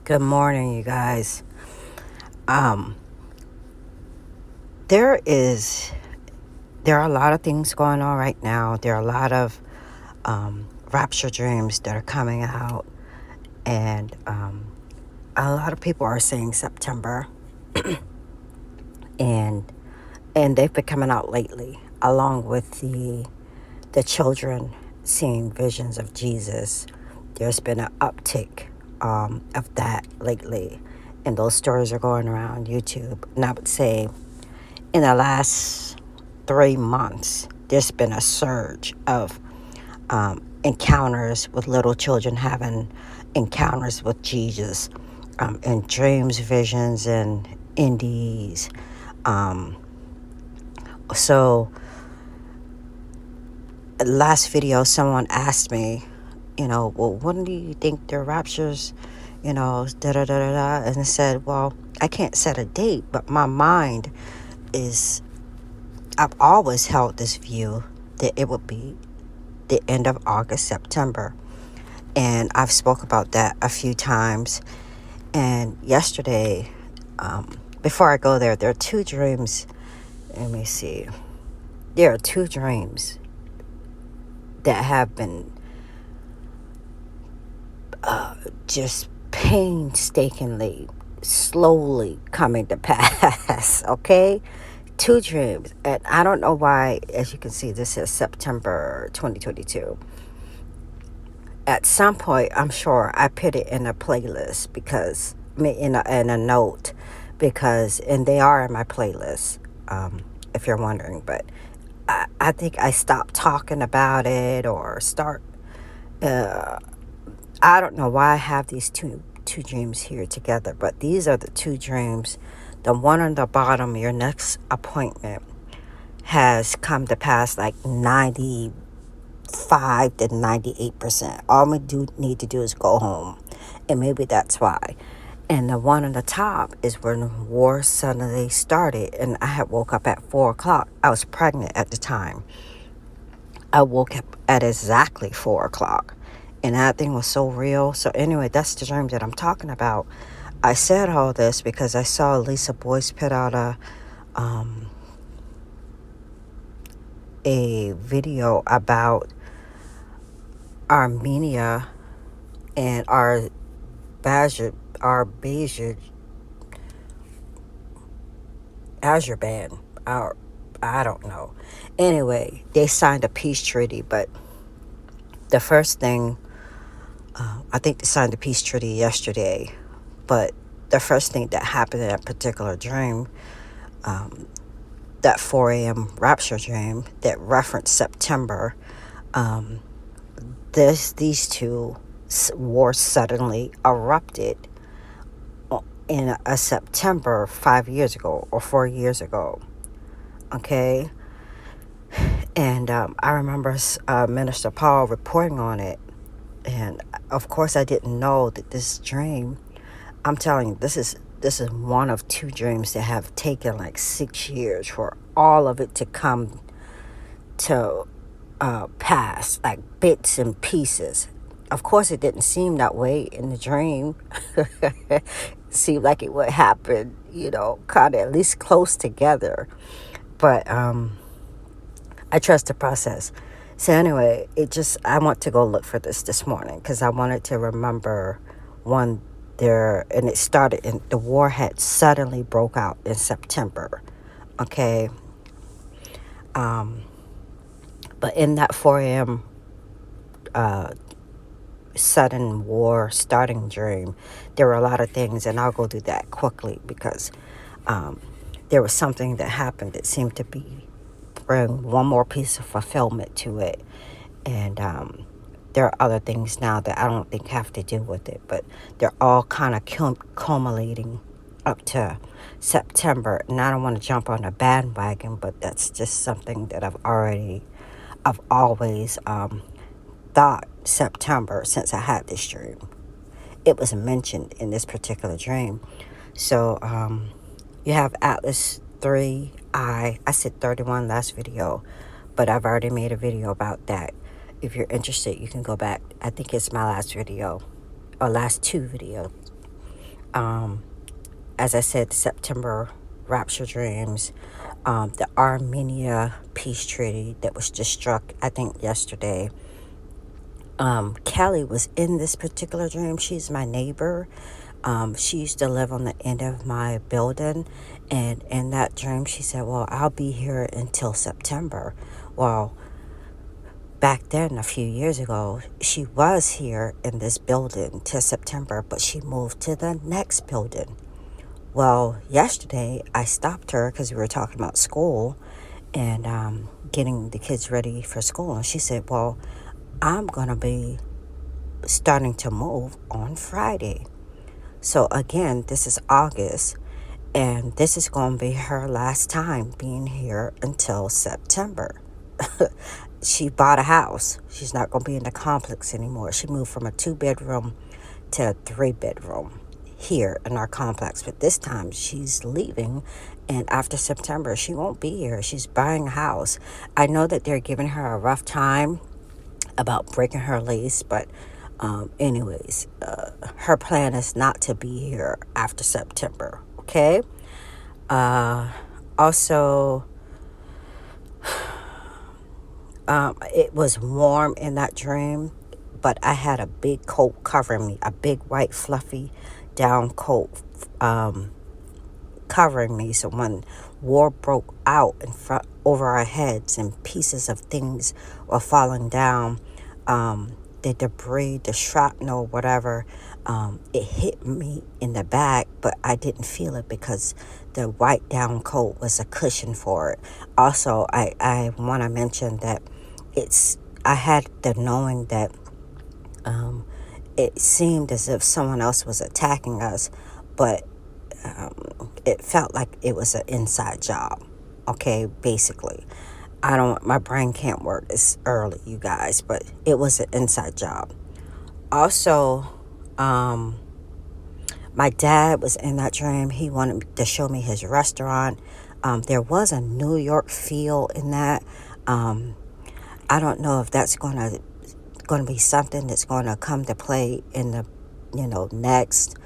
Good morning, you guys. Um, there is there are a lot of things going on right now. There are a lot of rapture dreams that are coming out, and a lot of people are saying September, and they've been coming out lately, along with the children seeing visions of Jesus. There's been an uptick of that lately, and those stories are going around YouTube. And I would say in the last 3 months, there's been a surge of encounters with little children having encounters with Jesus in dreams, visions, and indies. Um, so, last video, someone asked me, well, when do you think the raptures, da da da da da? And I said, well, I can't set a date, but my mind is, I've always held this view that it would be the end of August, September. And I've spoke about that a few times. And yesterday, before I go there are two dreams. Let me see. There are two dreams that have been just painstakingly, slowly coming to pass, okay? Two dreams. And I don't know why, as you can see, this is September 2022. At some point, I'm sure I put it in a playlist because, in a note, because, and they are in my playlist, if you're wondering, but I think I stopped talking about it or I don't know why I have these two dreams here together, but these are the two dreams. The one on the bottom, your next appointment, has come to pass like 95 to 98%. All we need to do is go home, and maybe that's why. And the one on the top is when war suddenly started, and I had woke up at 4 o'clock. I was pregnant at the time. I woke up at exactly 4 o'clock, and that thing was so real. So anyway, that's the dream that I'm talking about. I said all this because I saw Lisa Boyce put out a video about Armenia and our Azerbaijan, I don't know. Anyway, they signed a peace treaty, but the first thing, I think they signed the peace treaty yesterday, but the first thing that happened in that particular dream, that 4 a.m. rapture dream that referenced September, these two wars suddenly erupted in a September 5 years ago or 4 years ago. Okay. And I remember Minister Paul reporting on it. And of course, I didn't know that this dream, I'm telling you, this is one of two dreams that have taken like 6 years for all of it to come to pass, like bits and pieces. Of course, it didn't seem that way in the dream. It seemed like it would happen, kind of at least close together. But I trust the process. So anyway, I want to go look for this morning because I wanted to remember one there, and it started, and the war had suddenly broke out in September. Okay. But in that 4 a.m. Sudden war starting dream, there were a lot of things, and I'll go through that quickly because there was something that happened that seemed to bring one more piece of fulfillment to it. And there are other things now that I don't think have to do with it, but they're all kind of culminating up to September. And I don't want to jump on a bandwagon, but that's just something that I've always thought September since I had this dream. It was mentioned in this particular dream. So you have Atlas 3I. I said 31 last video, but I've already made a video about that. If you're interested, you can go back. I think it's my last video, or last two videos. Um, as I said, September Rapture Dreams, the Armenia peace treaty that was just struck, I think, yesterday. Kelly was in this particular dream. She's my neighbor. She used to live on the end of my building. And in that dream, she said, well, I'll be here until September. Well, back then, a few years ago, she was here in this building till September, but she moved to the next building. Well, yesterday, I stopped her because we were talking about school and getting the kids ready for school. And she said, well, I'm going to be starting to move on Friday. So again, this is August, and this is going to be her last time being here until September. She bought a house. She's not going to be in the complex anymore. She moved from a 2-bedroom to a 3-bedroom here in our complex. But this time she's leaving, and after September, she won't be here. She's buying a house. I know that they're giving her a rough time about breaking her lease, but anyways, her plan is not to be here after September. Okay. Also, it was warm in that dream, but I had a big coat covering me, a big white fluffy down coat covering me. So when war broke out in front over our heads and pieces of things were falling down, the debris, the shrapnel, whatever, it hit me in the back, but I didn't feel it because the white down coat was a cushion for it. Also, I want to mention that I had the knowing that it seemed as if someone else was attacking us, but it felt like it was an inside job. Okay, basically. My brain can't work this early, you guys, but it was an inside job. Also, my dad was in that dream. He wanted to show me his restaurant. There was a New York feel in that. I don't know if that's going to be something that's going to come to play in the, next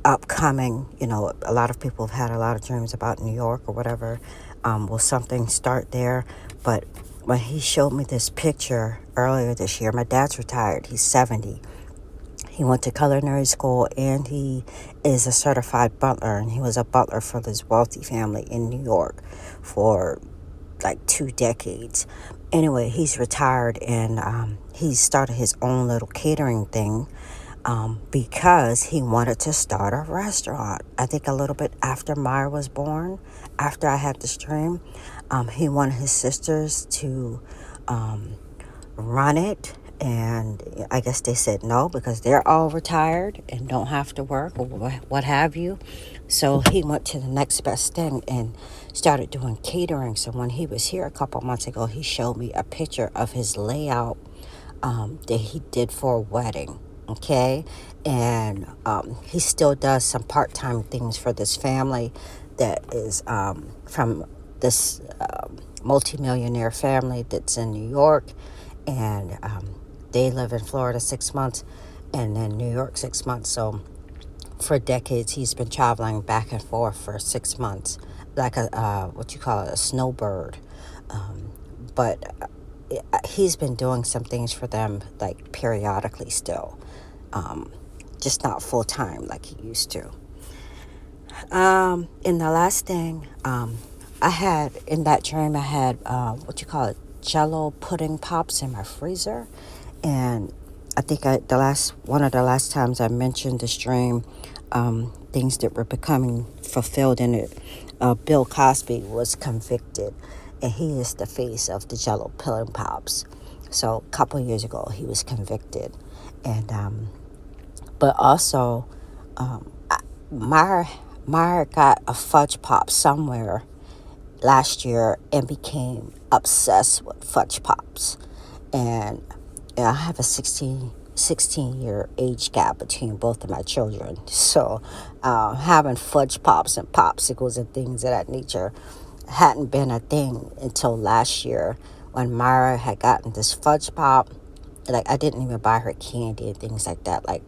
upcoming. A lot of people have had a lot of dreams about New York or whatever. Will something start there? But when he showed me this picture earlier this year, my dad's retired. He's 70. He went to culinary school, and he is a certified butler, and he was a butler for this wealthy family in New York for like 2 decades. Anyway, he's retired, and he started his own little catering thing because he wanted to start a restaurant. I think a little bit after Myra was born, after I had this dream, he wanted his sisters to run it. And I guess they said no because they're all retired and don't have to work or what have you. So he went to the next best thing and started doing catering. So when he was here a couple months ago, he showed me a picture of his layout that he did for a wedding. Okay. And he still does some part-time things for this family that is from this multimillionaire family that's in New York. And they live in Florida 6 months and then New York 6 months. So for decades, he's been traveling back and forth for 6 months, like a snowbird. But he's been doing some things for them, like periodically still, just not full time like he used to. And the last thing, I had in that dream, I had Jello pudding pops in my freezer. And I think one of the last times I mentioned this dream, things that were becoming fulfilled in it. Bill Cosby was convicted, and he is the face of the Jello pudding pops. So a couple of years ago, he was convicted, and but also, Myra got a fudge pop somewhere last year and became obsessed with fudge pops. And I have a 16-year age gap between both of my children. So having fudge pops and popsicles and things of that nature hadn't been a thing until last year when Myra had gotten this fudge pop. Like, I didn't even buy her candy and things like that. Like,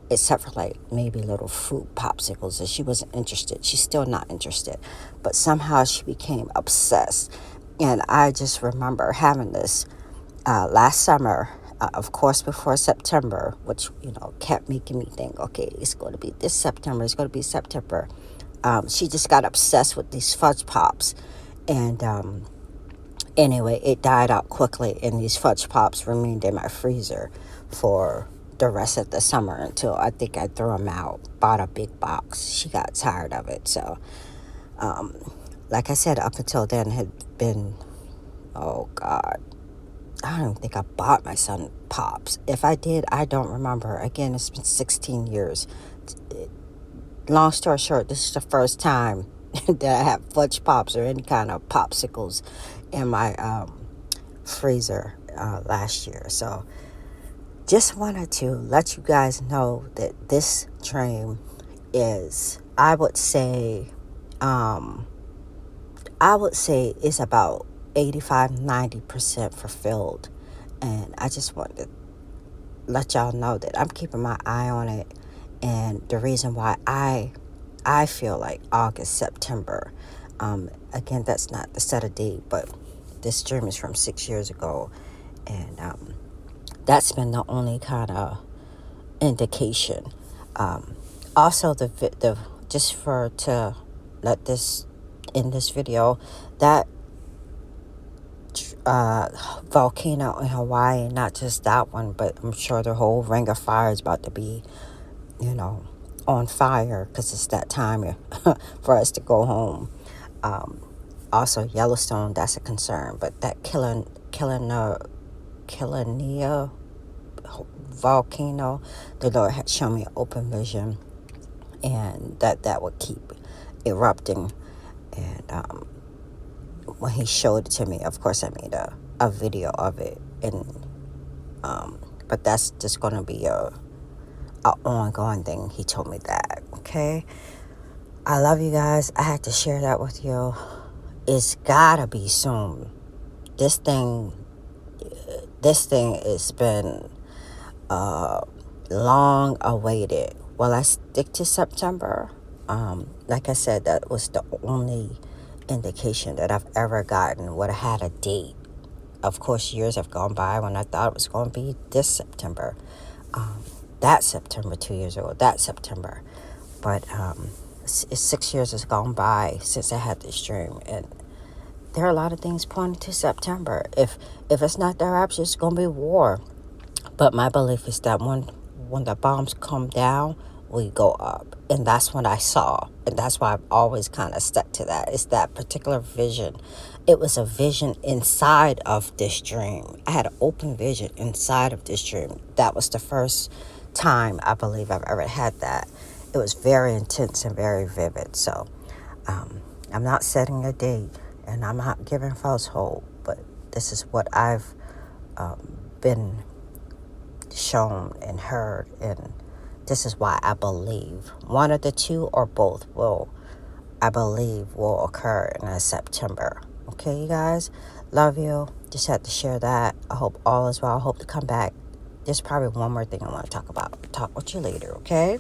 except for like maybe little fruit popsicles, and she wasn't interested. She's still not interested, but somehow she became obsessed. And I just remember having this last summer, of course, before September, which, kept making me think, okay, it's going to be this September, it's going to be September. She just got obsessed with these fudge pops. And anyway, it died out quickly, and these fudge pops remained in my freezer for the rest of the summer until I think I threw them out, bought a big box. She got tired of it. So, like I said, up until then had been, oh God, I don't think I bought my son pops. If I did, I don't remember. Again, it's been 16 years. Long story short, this is the first time that I have fudge pops or any kind of popsicles in my freezer last year. So just wanted to let you guys know that this dream is, I would say it's about 85-90% fulfilled. And I just wanted to let y'all know that I'm keeping my eye on it. And the reason why I feel like August, September, again, that's not the set of date, but this dream is from 6 years ago. And that's been the only kind of indication. Also, the just for to let this in this video, that volcano in Hawaii, not just that one, but I'm sure the whole ring of fire is about to be, on fire, because it's that time for us to go home. Also, Yellowstone, that's a concern, but that Kilauea volcano, the Lord had shown me an open vision, and that would keep erupting. And when he showed it to me, of course I made a video of it, and but that's just going to be a ongoing thing. He told me that. Okay, I love you guys. I had to share that with you. It's gotta be soon. This thing has been long awaited. Will I stick to September? Like I said, that was the only indication that I've ever gotten would have had a date. Of course, years have gone by when I thought it was going to be this September. That September 2 years ago, that September. But 6 years has gone by since I had this dream, and there are a lot of things pointing to September. If it's not the rapture, it's going to be war. But my belief is that when the bombs come down, we go up. And that's what I saw. And that's why I've always kind of stuck to that. It's that particular vision. It was a vision inside of this dream. I had an open vision inside of this dream. That was the first time I believe I've ever had that. It was very intense and very vivid. So I'm not setting a date, and I'm not giving false hope, but this is what I've been shown and heard, and this is why I believe one of the two or both will occur in September. Okay, you guys, love you. Just had to share that. I hope all is well. I hope to come back. There's probably one more thing I want to talk about. Talk with you later, okay?